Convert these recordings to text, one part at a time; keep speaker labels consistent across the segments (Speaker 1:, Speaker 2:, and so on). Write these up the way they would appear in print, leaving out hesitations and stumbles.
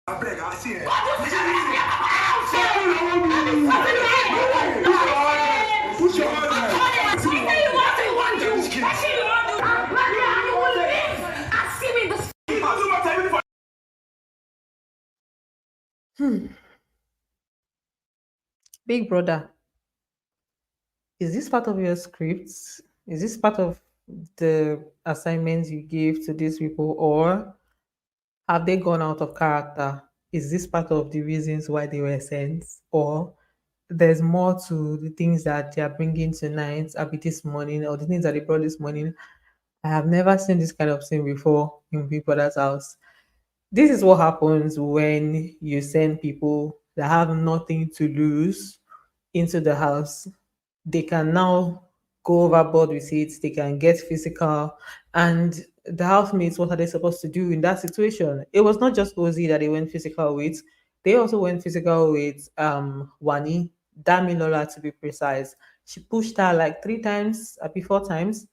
Speaker 1: I beg, I see it. Put your hand
Speaker 2: Big brother, is this part of your scripts? Is this part of the assignments you gave to these people, or have they gone out of character? Is this part of the reasons why they were sent, or there's more to the things that they are bringing tonight, abi this morning, or the things that they brought this morning? I have never seen this kind of thing before in Big Brother's house. This is what happens when you send people that have nothing to lose into the house. They can now go overboard with it, they can get physical. And the housemates, what are they supposed to do in that situation? It was not just OZEE that they went physical with, they also went physical with WANNI, Damilola to be precise. She pushed her like 3 times, maybe 4 times.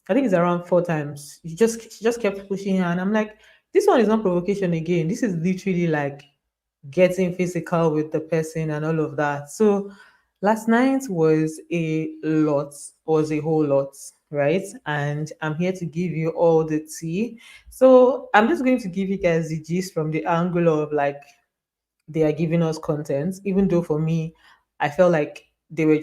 Speaker 2: I think it's around 4 times. She just kept pushing her, and I'm like, this one is not provocation again. This is literally like getting physical with the person and all of that. So last night was a whole lot, right? And I'm here to give you all the tea. So I'm just going to give you guys the gist from the angle of like they are giving us content, even though for me, I felt like they were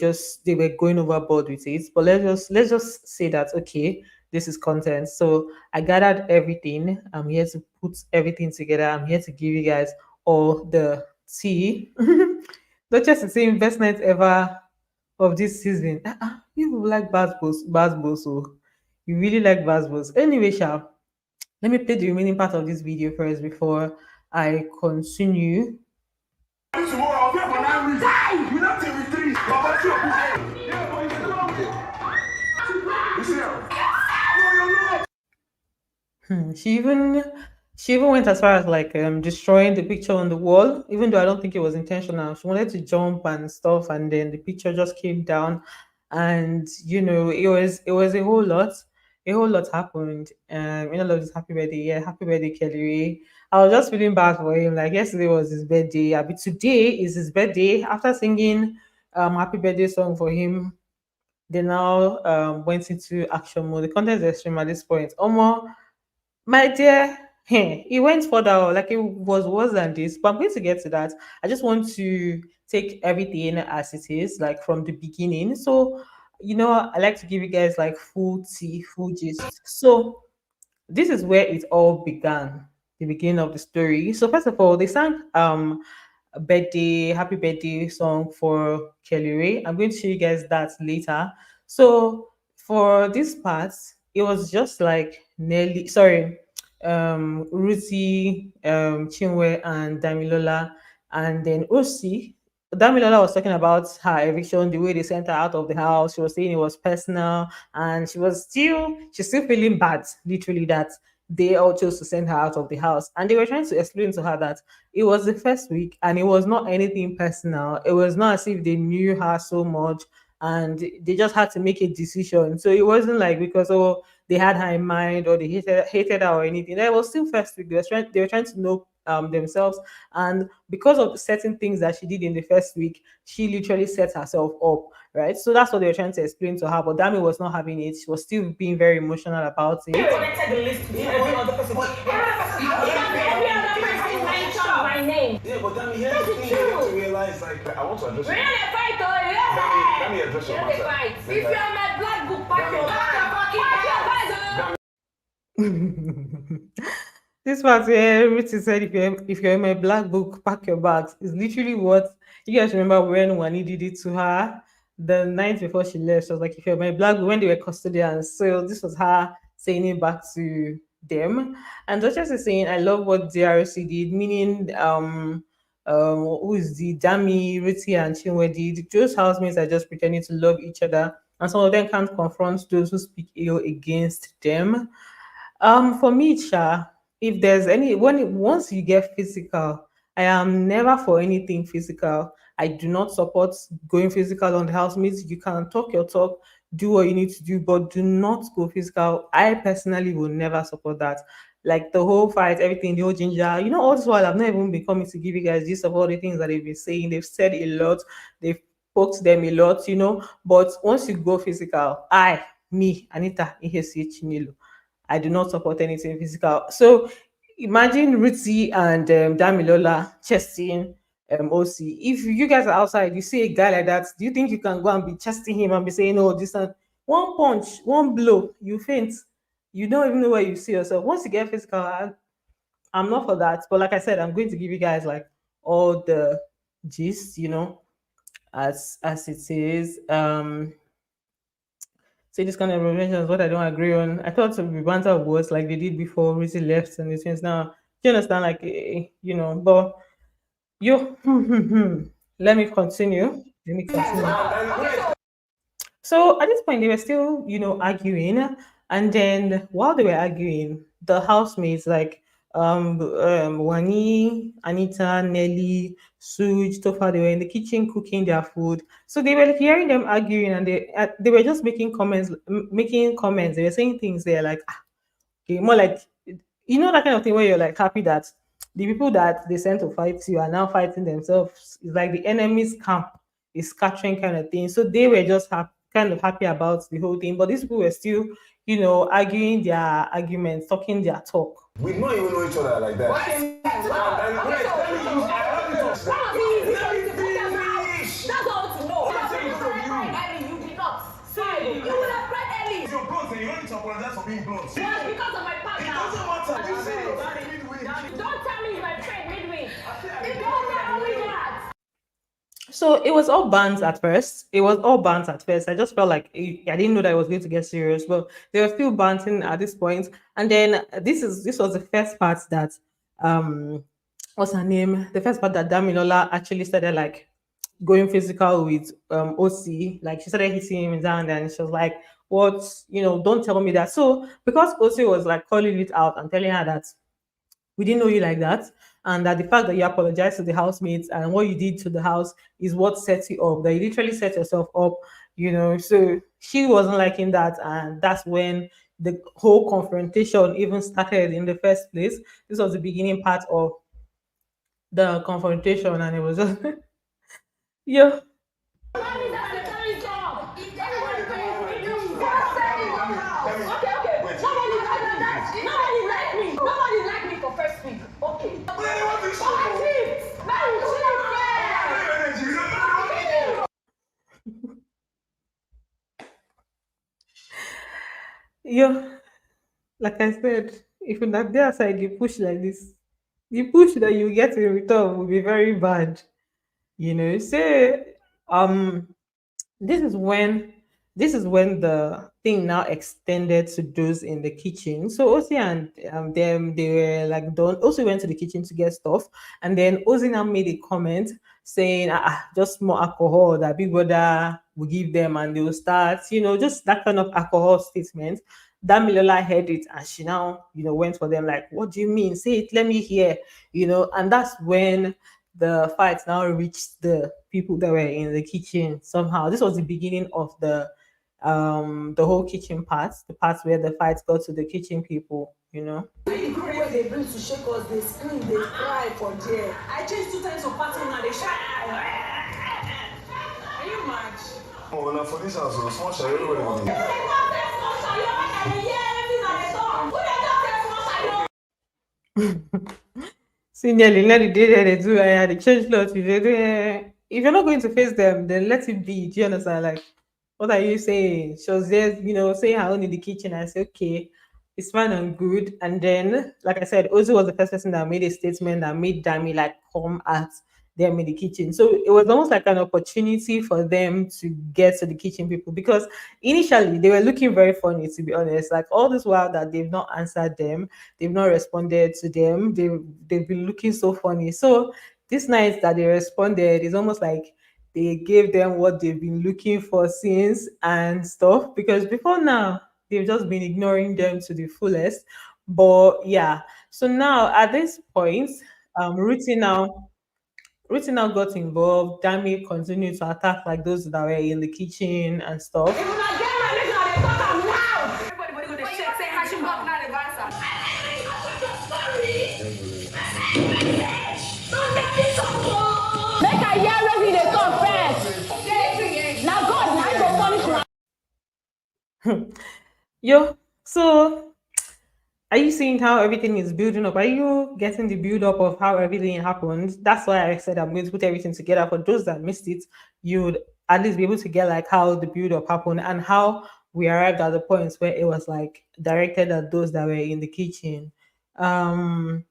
Speaker 2: going overboard with it. But let's just say that okay, this is content. So I gathered everything. I'm here to put everything together. I'm here to give you guys all the tea. Not just the same best night ever of this season. You like Basbos, so you really like Basbos. Anyway, Sha, let me play the remaining part of this video first before I continue.
Speaker 1: tomorrow. I'll pay for 9 weeks. Die! Without till we 3. Baba, see your business. Yeah, but you don't know. You see her? No, you're not.
Speaker 2: She even went as far as like destroying the picture on the wall, even though I don't think it was intentional. She wanted to jump and stuff, and then the picture just came down, and it was a whole lot. A whole lot happened. In all of this happy birthday, yeah, happy birthday, Kelly Ray. I was just feeling bad for him. Like yesterday was his birthday. I mean, today is his birthday. After singing happy birthday song for him, they now went into action mode. The content is extreme at this point. Almost my dear, it went further, like it was worse than this, but I'm going to get to that. I just want to take everything as it is, like from the beginning. So, I like to give you guys like full tea, full gist. So, this is where it all began, the beginning of the story. So, first of all, they sang a happy birthday song for Kelly Ray. I'm going to show you guys that later. So for this part, it was just like Nelly, sorry, Ruthie, Chinwe, and Damilola, and then Osi. Damilola was talking about her eviction, the way they sent her out of the house. She was saying it was personal, and she's still feeling bad, literally, that they all chose to send her out of the house. And they were trying to explain to her that it was the first week and it was not anything personal. It was not as if they knew her so much and they just had to make a decision. So it wasn't like because they had her in mind or they hated her or anything. It was still first week. They were trying to know themselves, and because of certain things that she did in the first week, she literally set herself up, right? So that's what they were trying to explain to her, but Dami was not having it. She was still being very emotional about it.
Speaker 1: Connected the list with every other person. Every other person mentioned my name. Yeah, but then here's the thing you have to realize, like, I want to address
Speaker 3: We're
Speaker 1: you.
Speaker 3: not a fight, though.
Speaker 1: Let me address your
Speaker 3: You're not a
Speaker 1: matter.
Speaker 3: fight. If you're my black book, pack your bag.
Speaker 2: This part where Ruthie said, if you're in my black book, pack your bags, is literally what you guys remember when Wani did it to her the night before she left. She was like, if you're my black book, when they were custodians. So this was her saying it back to them. And Duchess is saying, I love what DRC did, meaning who is the Dami, Ruthie, and Chinwe did. Those housemates are just pretending to love each other, and some of them can't confront those who speak ill against them. For me, Sha, if there's any once you get physical, I am never for anything physical. I do not support going physical on the housemates. You can talk your talk, do what you need to do, but do not go physical. I personally will never support that. like the whole fight, everything, the whole ginger. You know, all this while I've not even been coming to give you guys gist of all the things that they've been saying. They've said a lot, they've poked them a lot, you know. But once you go physical, me, Anita Ihesi Chinilo, I do not support anything physical. So imagine Ruthie and Damilola chesting OC. If you guys are outside, you see a guy like that, do you think you can go and be chesting him and be saying, "Oh, this and one punch, one blow, you faint." You don't even know where you see yourself. Once you get physical, I'm not for that. But like I said, I'm going to give you guys like all the gist, you know, as it is. Say this kind of information is what I don't agree on. I thought it would be banter of words like they did before Rizzy left and it means now. Do you understand? Like you know, but you let me continue. Let me continue. So at this point, they were still, you know, arguing, and then while they were arguing, the housemates like Wani, Anita, Nelly, Suj, Tofa, they were in the kitchen cooking their food. So they were hearing them arguing, and they were just making comments, making comments. They were saying things there like, okay, more like you know that kind of thing where you're like happy that the people that they sent to fight you are now fighting themselves. It's like the enemy's camp is scattering kind of thing. So they were just kind of happy about the whole thing, but these people were still, you know, arguing their arguments, talking their talk.
Speaker 1: We don't even know each other like that.
Speaker 3: That's all to know. Ellie, you did not. You would have cried Ellie.
Speaker 1: You're blunt and you don't need to apologize for being blunt.
Speaker 3: Well, because of my partner.
Speaker 1: It doesn't matter. You say it midway.
Speaker 3: Don't tell me he's my friend midway. It don't tell me that.
Speaker 2: So it was all bands at first. It was all bands at first. I just felt like I didn't know that it was going to get serious, but they were still banting at this point. And then this was the first part that what's her name? The first part that Damilola actually started like going physical with OC. Like she started hitting him down and she was like, "What? You know, don't tell me that." So because OC was like calling it out and telling her that we didn't know you like that, and that the fact that you apologized to the housemates and what you did to the house is what sets you up, that you literally set yourself up, you know. So she wasn't liking that, and that's when the whole confrontation even started in the first place. This was the beginning part of the confrontation, and it was just yeah.
Speaker 3: Mommy, that's the time job. Nobody like me. Nobody like me for first week. Okay.
Speaker 2: Yeah, like I said, if you're not there aside, you push like this, the push that you get in return will be very bad. You know, say um this is when the thing now extended to those in the kitchen. So Ozzy and them, they were like done. Also went to the kitchen to get stuff, and then Ozzy now made a comment saying, just more alcohol that Big Brother will give them, and they will start, you know, just that kind of alcohol statement. Damilola heard it, and she now, you know, went for them like, "What do you mean? Say it, let me hear." You know, and that's when the fight now reached the people that were in the kitchen somehow. This was the beginning of the whole kitchen part, the part where the fight got to the kitchen people, you know.
Speaker 3: The group where they bring to shake us, they scream, they cry for there. I changed 2 times of pattern and they shout. Are you mad?
Speaker 1: Oh, now for this house, small shall everybody will be.
Speaker 2: See, nearly let it did they do the change laws. If you're not going to face them, then let it be. Do you understand? Like, what are you saying? She was there, you know, saying her own in the kitchen. I said, okay, it's fine and good. And then, like I said, Ozzy was the first person that made a statement that made Dami like come at them in the kitchen. So it was almost like an opportunity for them to get to the kitchen people, because initially they were looking very funny, to be honest. Like all this while that they've not answered them, they've not responded to them, they've been looking so funny. So this night that they responded is almost like they gave them what they've been looking for since and stuff, because before now they've just been ignoring them to the fullest. But yeah, so now at this point, Ruthie now got involved. Dami continued to attack like those that were in the kitchen and stuff. Yo, so are you seeing how everything is building up? Are you getting the build up of how everything happened? That's why I said I'm going to put everything together. For those that missed it, you'd at least be able to get like how the build up happened and how we arrived at the points where it was like directed at those that were in the kitchen. Um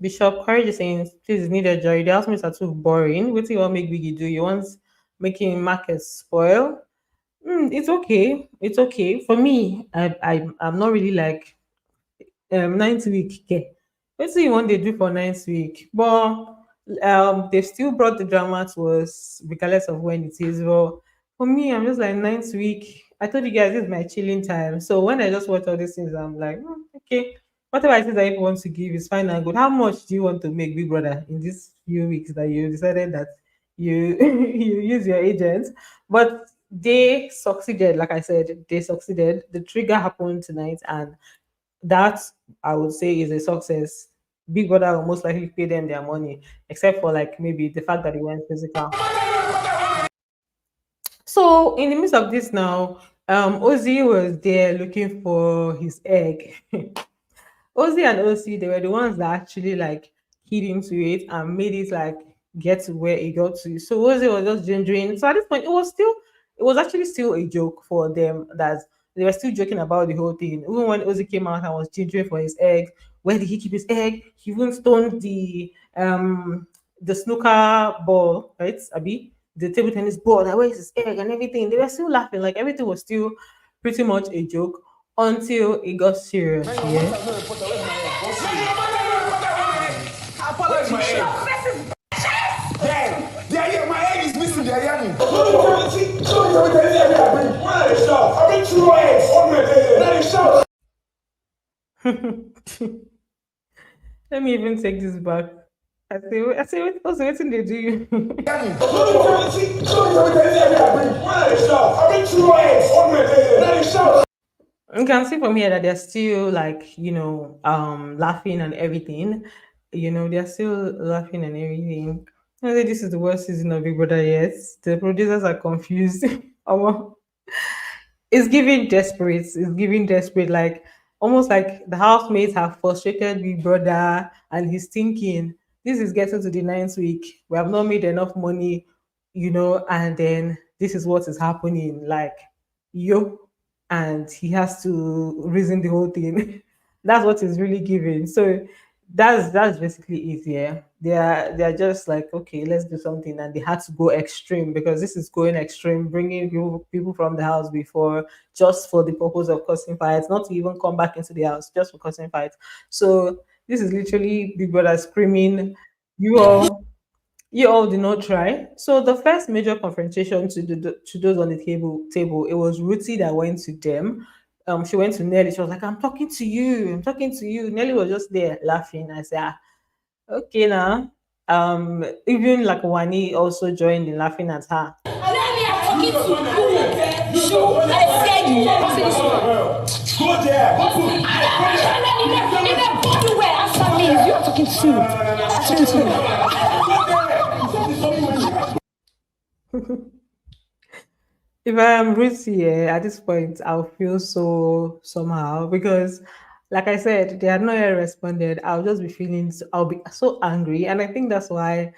Speaker 2: Bishop Courage is saying, please need a joy. The housemates are too boring. What do you want make Biggie do? You want making markets spoil? It's okay. It's okay. For me, I'm not really like ninth week okay. Wetin you wan dey do for ninth week? But they still brought the drama to us regardless of when it is. But for me, I'm just like ninth week. I told you guys this is my chilling time. So when I just watch all these things, I'm like, okay, whatever it is that you want to give is fine and good. How much do you want to make, Big Brother, in these few weeks that you decided that you you use your agents? But they succeeded, like I said, they succeeded. The trigger happened tonight, and that I would say is a success. Big Brother will most likely pay them their money, except for like maybe the fact that it went physical. So in the midst of this now, Ozzy was there looking for his egg. Ozzy and OC, they were the ones that actually like hid into it and made it like get to where it got to. So Ozzy was just gingering. So at this point, it was actually still a joke for them that they were still joking about the whole thing. Even when Ozzy came out and was gingering for his egg, where did he keep his egg? He even stoned the snooker ball, right? Abi, the table tennis ball. That where's his egg and everything. They were still laughing, like everything was still pretty much a joke until it got serious. Yeah.
Speaker 1: Where's my egg? Dad, yeah, my egg is missing. They're yelling.
Speaker 2: Let me even take this back. What's waiting they do you? You can see from here that they're still like, laughing and everything. They're still laughing and everything. I say this is the worst season of Big Brother yet. The producers are confused. Omo, it's giving desperate. It's giving desperate. Like almost like the housemates have frustrated Big Brother and he's thinking, this is getting to the ninth week. We have not made enough money, and then this is what is happening. Like, yo, and he has to reason the whole thing. That's what is really giving. So that's basically it. Yeah, they are just like, okay, let's do something, and they had to go extreme because this is going extreme, bringing people from the house before just for the purpose of causing fights, not to even come back into the house just for causing fights. So this is literally Big Brother screaming, "You all you all did not try." So the first major confrontation to those on the table, it was Ruthie that went to them. She went to Nelly. She was like, "I'm talking to you. I'm talking to you." Nelly was just there laughing. I said, "Okay now." Even like Wani also joined in laughing at her.
Speaker 3: Nelly, I'm talking to you. You, I said you.
Speaker 1: Go there.
Speaker 3: Nelly, both you were answer me. You are talking to you. I'm talking to you.
Speaker 2: If I am Ruthie at this point, I'll feel so somehow because, like I said, they had not yet responded. I'll just be feeling, I'll be so angry. And I think that's why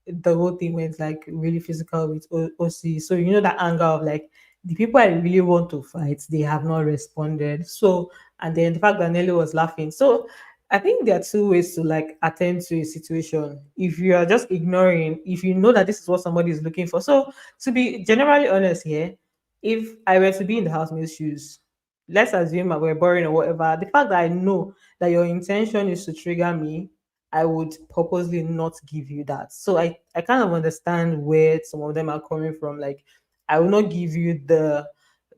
Speaker 2: the whole thing went like really physical with OC. So, that anger of like, the people I really want to fight, they have not responded. So, and then the fact that Nelly was laughing. So, I think there are two ways to like attend to a situation. If you are just ignoring, if you know that this is what somebody is looking for. So, to be generally honest here, if I were to be in the housemaid's shoes, let's assume that we're boring or whatever, the fact that I know that your intention is to trigger me, I would purposely not give you that. So I kind of understand where some of them are coming from. Like, I will not give you the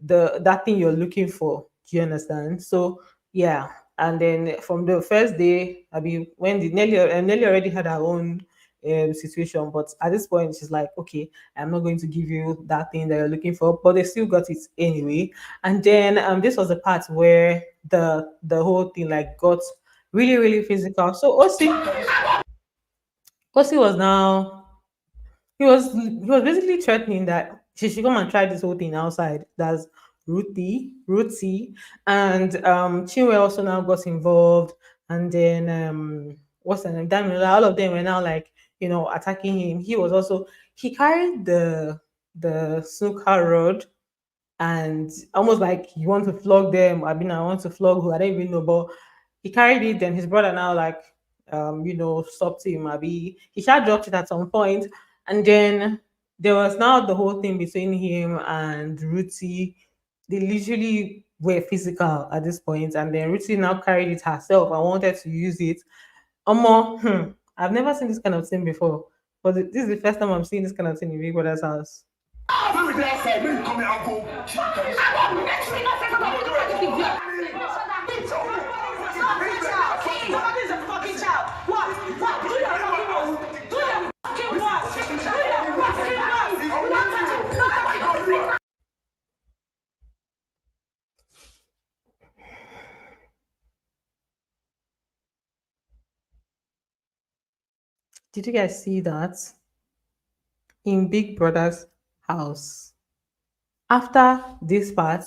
Speaker 2: that thing you're looking for. Do you understand? So yeah. And then from the first day, I mean, when the Nelly already had her own situation, but at this point, she's like, okay, I'm not going to give you that thing that you're looking for, but they still got it anyway. And then this was the part where the whole thing like got really, really physical. So Osi was now he was basically threatening that she should come and try this whole thing outside. That's Ruthie, and Chinwe also now got involved, and then what's the name? Damilola, all of them were now like, attacking him. He was also, he carried the snooker rod, and almost like you want to flog them. I mean, I want to flog who, I don't even know, but he carried it. Then his brother now like stopped him. Maybe he shall dropped it at some point, and then there was now the whole thing between him and Ruthie. They literally were physical at this point, and then Ruthie now carried it herself and wanted to use it. I've never seen this kind of thing before, but this is the first time I'm seeing this kind of thing in Big Brother's house.
Speaker 1: When we dey outside, when you come here, I'll go.
Speaker 2: Did you guys see that in Big Brother's house? After this part,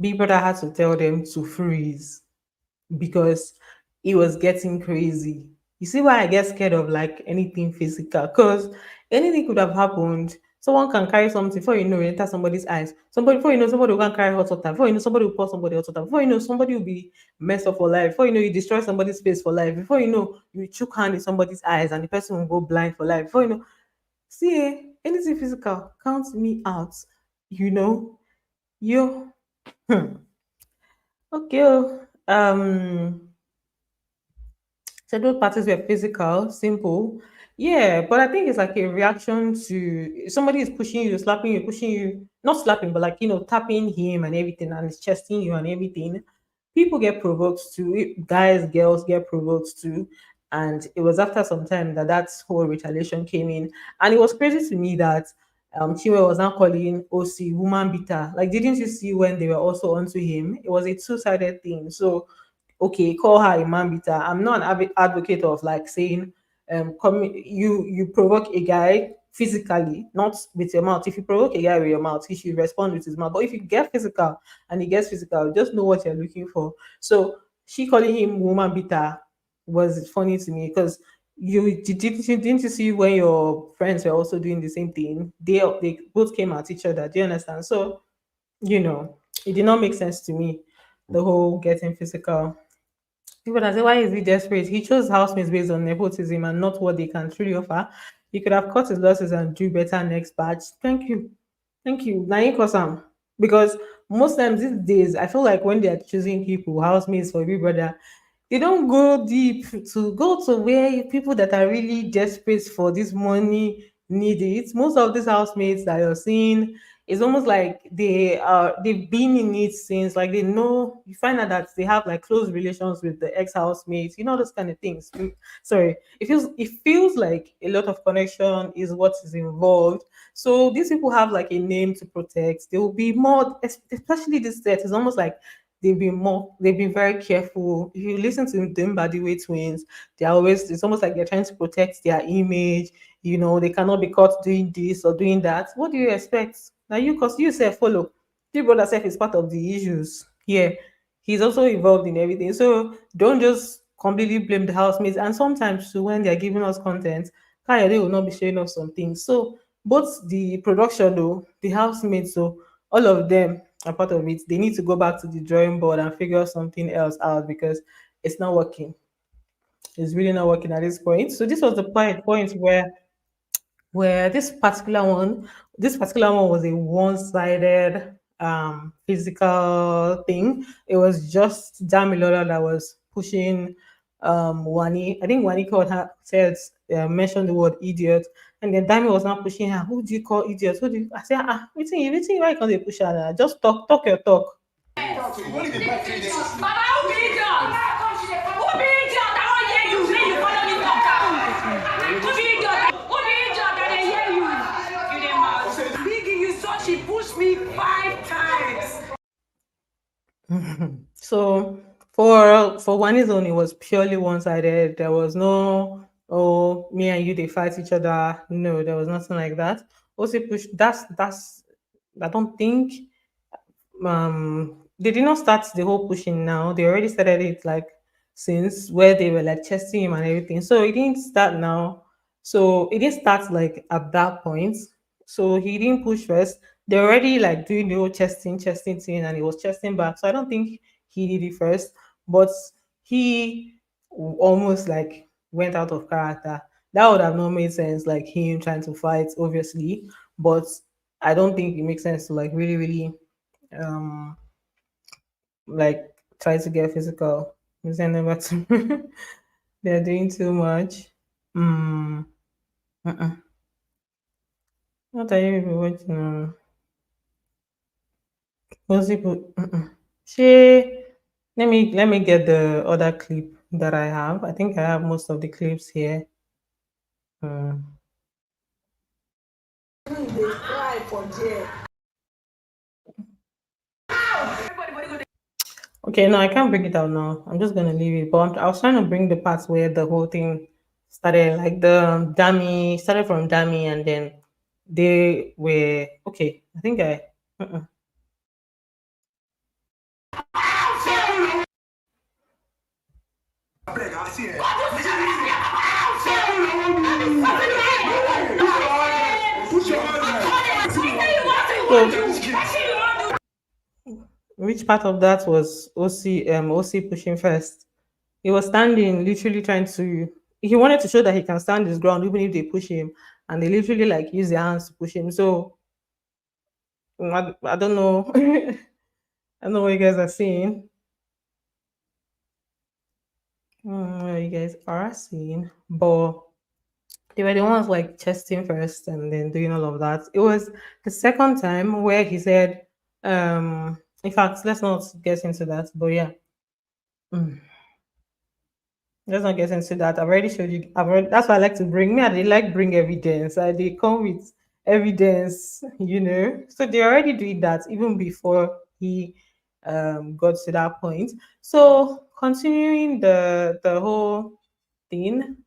Speaker 2: Big Brother had to tell them to freeze because it was getting crazy. You see why I get scared of like anything physical? Because anything could have happened. Someone can carry something before you know it enter somebody's eyes. Somebody before you know somebody will carry hot water. Before you know somebody will pour somebody hot water. Before you know somebody will be messed up for life. Before you know you destroy somebody's face for life. Before you know you choke hand in somebody's eyes and the person will go blind for life. Before you know, see anything physical, count me out. You know, you. Okay. So those parties were physical, simple. Yeah, but I think it's like a reaction to somebody is pushing you, slapping you, pushing you, not slapping, but like, tapping him and everything, and it's chesting you and everything. People get provoked too. Guys, girls get provoked too. And it was after some time that whole retaliation came in. And it was crazy to me that Chiwe was now calling OC woman beater. Like, didn't you see when they were also onto him? It was a two-sided thing. So okay, call her a man beater. I'm not an advocate of like saying, you provoke a guy physically, not with your mouth. If you provoke a guy with your mouth, he should respond with his mouth. But if you get physical and he gets physical, just know what you're looking for. So she calling him woman beater was funny to me because didn't you see when your friends were also doing the same thing? They both came at each other. Do you understand? So it did not make sense to me. The whole getting physical. People that say, why is he desperate? He chose housemates based on nepotism and not what they can truly offer. He could have cut his losses and do better next batch. Thank you. Thank you. Naim Kosam. Because most times these days, I feel like when they are choosing people, housemates for Big Brother, they don't go deep to go to where people that are really desperate for this money need it. Most of these housemates that you're seeing, it's almost like they've been in it since, like they know, you find out that they have like close relations with the ex-housemates, those kind of things. Sorry, it feels like a lot of connection is what is involved. So these people have like a name to protect. They will be more, especially this set. It's almost like they've been very careful. If you listen to the Mbadiwe twins, it's almost like they're trying to protect their image. They cannot be caught doing this or doing that. What do you expect? Now because you say follow. Big brother self is part of the issues here. He's also involved in everything. So don't just completely blame the housemates. And sometimes too, when they're giving us content, Kayode will not be showing us some things. So both the production though, the housemates, so all of them are part of it. They need to go back to the drawing board and figure something else out because it's not working. It's really not working at this point. So this was the point where this particular one was a one-sided physical thing. It was just Damilola that was pushing Wani. I think Wani called her, mentioned the word idiot, and then Dami was not pushing her. Who do you call idiot? Who do you? I said, waiting, why can't they push her now? Just talk your talk.
Speaker 1: You only dey talk 3 days.
Speaker 3: Baba, who be idiot? Who be idiot? I wan hear you. Make you follow me talk am. Who be idiot? Who be idiot? I dey hear you. You dey mad. Biggie, you saw she pushed me 5 times.
Speaker 2: So for Wani's own, it was purely one-sided. There was no, oh, me and you they fight each other. No, there was nothing like that. Also push. That's. I don't think they did not start the whole pushing now. They already started it like since where they were like testing him and everything. So it didn't start now. So it didn't start like at that point. So he didn't push first. They're already like doing the whole testing thing, and he was testing back. So I don't think he did it first, but he almost like went out of character. That would have not made sense, like him trying to fight, obviously. But I don't think it makes sense to like really um like try to get physical. Send them back to they're doing too much. Mm, uh-uh. What are you even watching? What's it? She. Let me get the other clip that I have. I think I have most of the clips here. Mm. Okay, no, I can't bring it out now. I'm just gonna leave it. But I was trying to bring the parts where the whole thing started, like the dummy started from dummy, and then they were okay. I think I. Uh-uh.
Speaker 1: I beg, I see it. Put your
Speaker 2: So, which part of that was OC pushing first? He was standing, literally trying to. He wanted to show that he can stand his ground even if they push him, and they literally like use their hands to push him. So I don't know. I don't know what you guys are seeing. What you guys are seeing, but they were the ones like chesting first and then doing all of that. It was the second time where he said, in fact, let's not get into that, but yeah. Mm. Let's not get into that. I've already showed you. That's why I like to bring me. I they like bring evidence. They come with evidence, So they already did that even before he got to that point. So continuing the whole thing.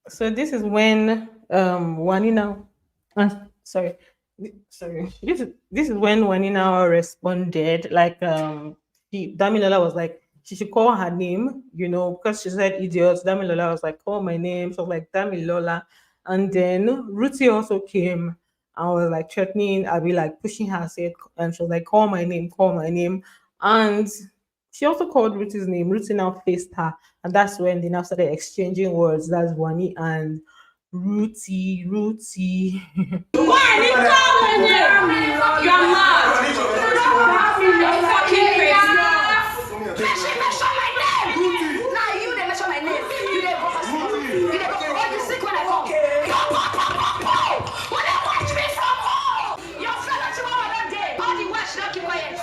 Speaker 2: So this is when WANNI now. Sorry, sorry. This is when WANNI now responded. Like Damilola was like she should call her name, because she said idiot. Damilola was like call my name. So like Damilola, and then Ruthie also came and was like threatening. I'll be like pushing her, said, and she was like call my name, and she also called Ruthie's name. Ruthie now faced her, and that's when they now started exchanging words. That's WANNI and Ruthie.
Speaker 3: Why? You call her name. You're mad. You're fucking crazy. She mentioned my name. Now you they mention my name. You they go for you they go for you sick when I come. When they watch me from home. Your fellow tomorrow that day. All the watch don't keep quiet.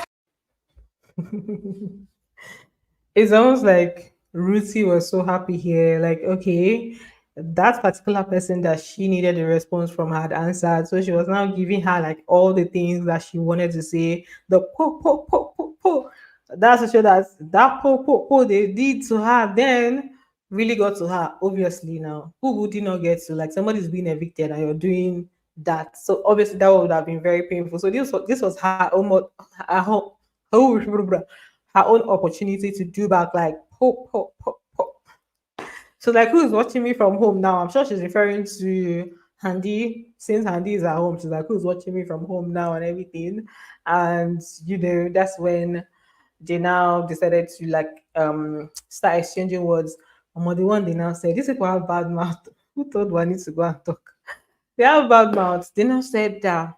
Speaker 2: It's almost like Ruthie was so happy here. Like, okay, that particular person that she needed a response from had answered. So she was now giving her like all the things that she wanted to say. The po. That's to show that po they did to her then really got to her. Obviously, now who would you not get to? Like somebody's being evicted and you're doing that. So obviously that would have been very painful. So this was her almost her her own opportunity to do back like po. So like who's watching me from home now? I'm sure she's referring to Handy, since Handy is at home. She's like, who's watching me from home now and everything. And that's when they now decided to like start exchanging words. And the one they now said, these people have bad mouth. Who told one needs to go and talk? They have bad mouth. They now said that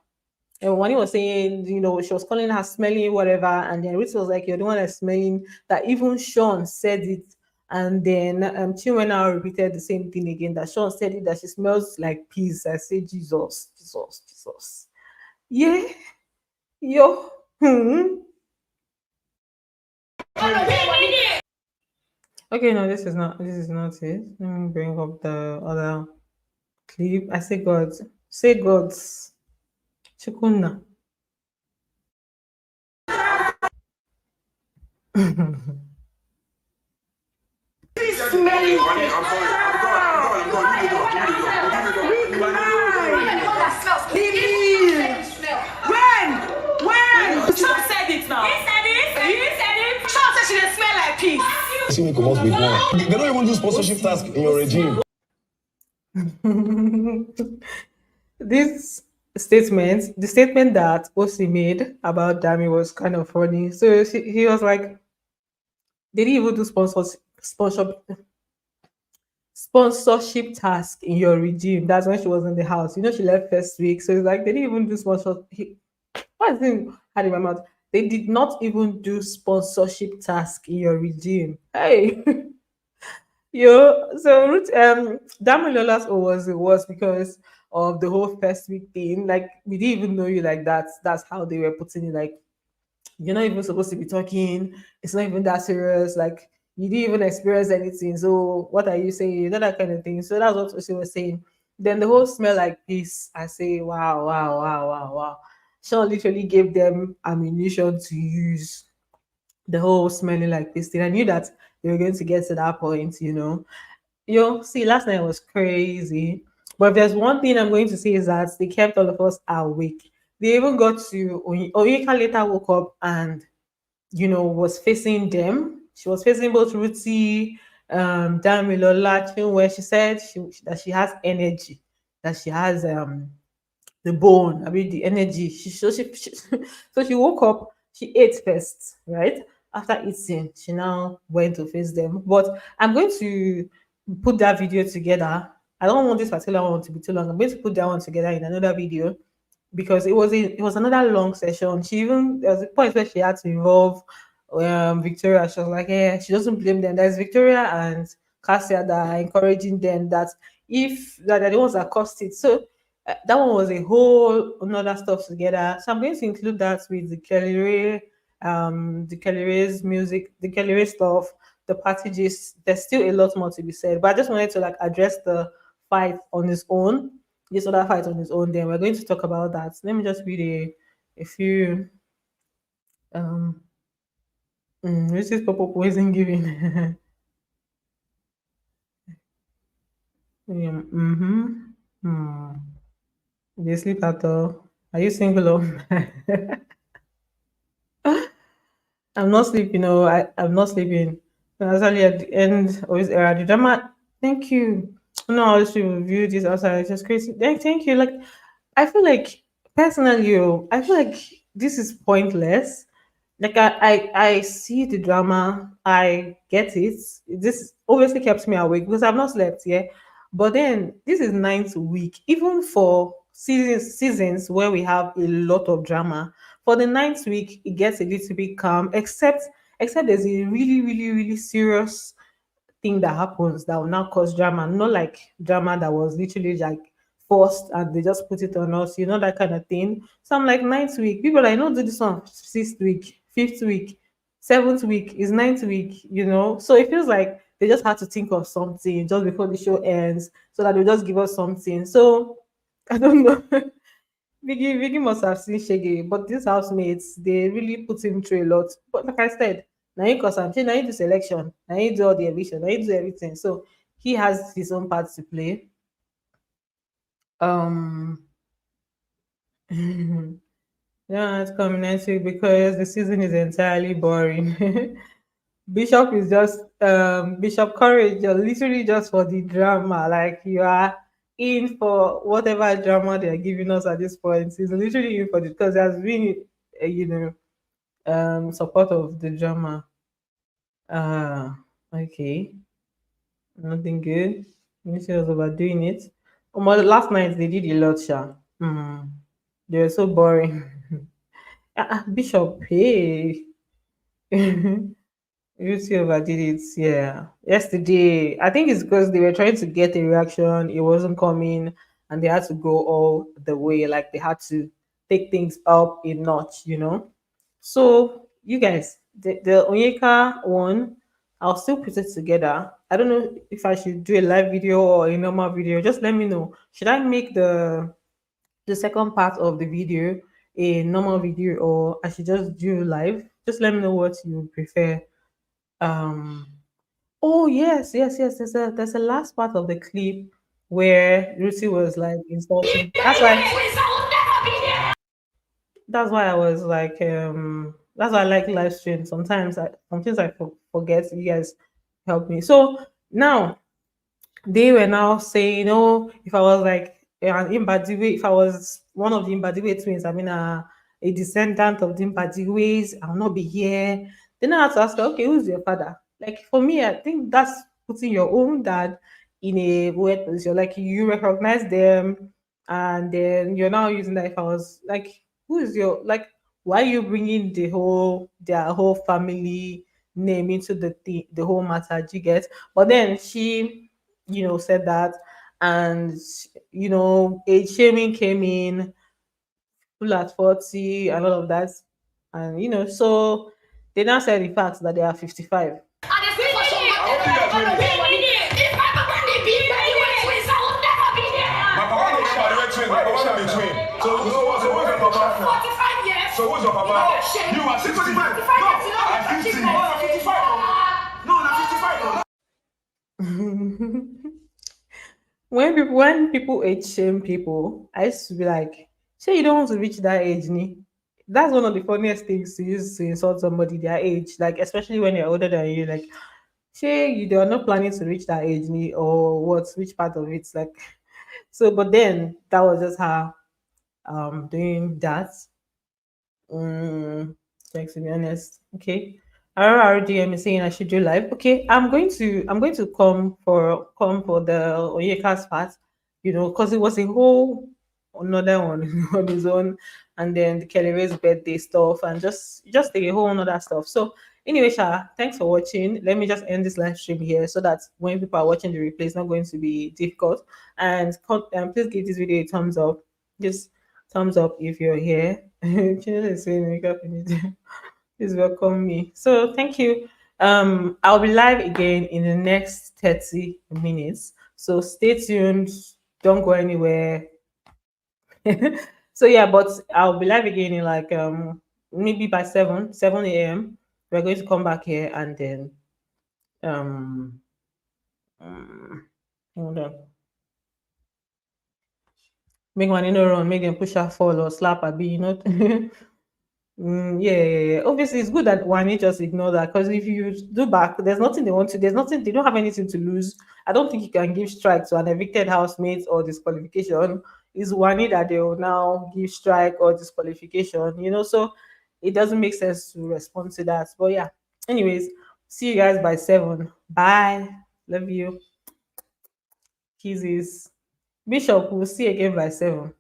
Speaker 2: and when he was saying, she was calling her smelling, whatever, and then Ruth was like, "You're the one that's smelling." That even Sean said it, and then Chinwe now repeated the same thing again. That Sean said it that she smells like peace. I say, Jesus, yeah, yo, Okay, no, this is not it. Let me bring up the other clip. I say God, say God's Chukuna.
Speaker 1: I'm sorry. I'm gone. You do it.
Speaker 3: Leave me. When? Trump said it now. He said it. Trump said she didn't smell like peace.
Speaker 1: See me come out with one. They don't even do sponsorship task in your regime.
Speaker 2: This statement, the statement that Osi made about Dami was kind of funny. So he was like, they didn't even do sponsorship task in your regime. That's when she was in the house. You know, she left first week. So it's like they didn't even do what is it had in my mouth? They did not even do sponsorship task in your regime. Hey. Yo, so Ruth, Damilola's was because of the whole first week thing. Like we didn't even know you like that. That's how they were putting it. Like you're not even supposed to be talking. It's not even that serious. Like you didn't even experience anything. So what are you saying? You know that kind of thing. So that's what she was saying. Then the whole smell like this. I say, wow, wow, wow, wow, wow. Sean literally gave them ammunition to use the whole smelling like this thing. I knew that they were going to get to that point, you know. Yo, see, last night was crazy. But if there's one thing I'm going to say is that they kept all of us awake. They even got to Oyinka later woke up and was facing them. She was facing both Ruthie, Damilola, where she said that she has energy, that she has the bone, I mean the energy. So she woke up, she ate first, right? After eating, she now went to face them. But I'm going to put that video together. I don't want this particular one to be too long. I'm going to put that one together in another video because it was another long session. She even there was a point where she had to involve Victoria. She was like, yeah, she doesn't blame them. There's Victoria and Cassia that are encouraging them that if that they're the ones that caused it. So that one was a whole another stuff together. So I'm going to include that with the Kelly Ray's music, the Kelly Ray stuff, the party gist. There's still a lot more to be said, but I just wanted to like address the fight on its own, this other fight on its own. Then we're going to talk about that. Let me just read a few. This is Popo poison giving. Yeah, mm-hmm. Hmm. Do you sleep at all? Are you single? I'm not sleeping. No, I'm not sleeping. Actually, at the end of this era, the drama. Thank you. No, I should review this outside. It's just crazy. Thank you. Like, I feel like personally, I feel like this is pointless. Like I see the drama, I get it. This obviously kept me awake because I've not slept yet. But then this is ninth week, even for seasons where we have a lot of drama. For the ninth week, it gets a little bit calm, except there's a really, really, really serious thing that happens that will now cause drama. Not like drama that was literally like forced and they just put it on us, that kind of thing. So I'm like, ninth week. People are like, no, do this one sixth week, fifth week, seventh week, is ninth week. So it feels like they just had to think of something just before the show ends so that they'll just give us something. So I don't know. Biggie must have seen Shaggy, but these housemates, they really put him through a lot. But like I said, now you cause I'm now you do selection, now you do all the eviction, now you do everything. So he has his own part to play. Um yeah, it's coming next week because the season is entirely boring. Bishop is just Bishop Courage, you're literally just for the drama. Like you are in for whatever drama they're giving us at this point. He's literally in for it because he has been support of the drama. Okay. Nothing good. Ministry was overdoing it. But last night they did a lot, Sha. They were so boring. Bishop, hey. You see overdid it, yeah. Yesterday, I think it's because they were trying to get a reaction, it wasn't coming, and they had to go all the way. Like they had to take things up a notch. So you guys, the Onyeka one, I'll still put it together. I don't know if I should do a live video or a normal video. Just let me know. Should I make the second part of the video a normal video or I should just do live? Just let me know what you prefer. Um oh yes. There's a last part of the clip where Lucy was like insulting. That's why that's why I was like, that's why I like live stream. Sometimes I forget. You guys help me. So now they were now saying, if I was like an Imbadiwe, if I was one of the Imbadiwe twins, I mean, a descendant of the Imbadiwes, I'll not be here. Then I had to ask her, okay, who's your father? Like for me, I think that's putting your own dad in a weird position. Like you recognize them, and then you're now using that. If I was like, who is your like? Why are you bringing their whole family name into the whole matter? Do you get? But then she said that, and age shaming came in, full at 40 and all of that. And so they now said the fact that they are 55.
Speaker 3: And they say for some I hope you are going to pay money. If my papa they be that you were twins, I will never be there.
Speaker 1: My papa don't know about the twin. My papa be twin. So what's your papa?
Speaker 3: 45 years.
Speaker 1: So what's your papa? You are 60. No, I'm 50. No, I'm 55. No, I'm 55.
Speaker 2: When people age shame people, I used to be like, say you don't want to reach that age, ni. That's one of the funniest things to use to insult somebody their age, like especially when they're older than you. Like, say they are not planning to reach that age, ni, or what? Which part of it's like? So, but then that was just her doing that. Mm, like to be honest, okay. RRDM is saying I should do live. Okay, I'm going to come for the Oyeka's part, because it was a whole another one on his own, and then the Kelly Ray's birthday stuff, and just a whole another stuff. So anyway, Sha, thanks for watching. Let me just end this live stream here so that when people are watching the replay, it's not going to be difficult. And please give this video a thumbs up. Just thumbs up if you're here. Chinese is saying makeup in it. Please welcome me. So thank you. I'll be live again in the next 30 minutes. So stay tuned. Don't go anywhere. So yeah, but I'll be live again in like maybe by 7 a.m. We're going to come back here and then um, hold on. Make one in a run, make them push her fall or slap her be, yeah, yeah, yeah. Obviously, it's good that Wani just ignore that, because if you do back, there's nothing they want to. There's nothing. They don't have anything to lose. I don't think you can give strike to an evicted housemate or disqualification. It's Wani that they will now give strike or disqualification. So it doesn't make sense to respond to that. But yeah. Anyways, see you guys by 7. Bye. Love you. Kisses. Bishop, we'll see you again by 7.